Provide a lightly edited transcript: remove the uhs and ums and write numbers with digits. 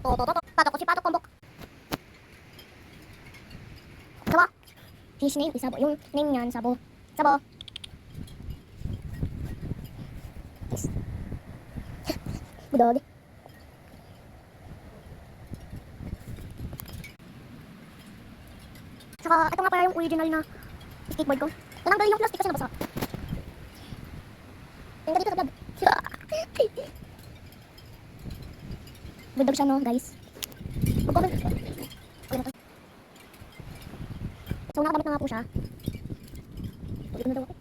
Patok ko si Patok Kumbok. Sabo. His name is Sabo. Yung name niyan, Sabo. Sabo. Yes. Budog. Saka, ito nga pala yung original na skateboard ko. Tinanggal yung plastic kasi nabasa. Tingnan dito sa vlog. Budog siya, no, guys. Mag-comment. So, nakakabit na nga po siya. Ulit na daw ako.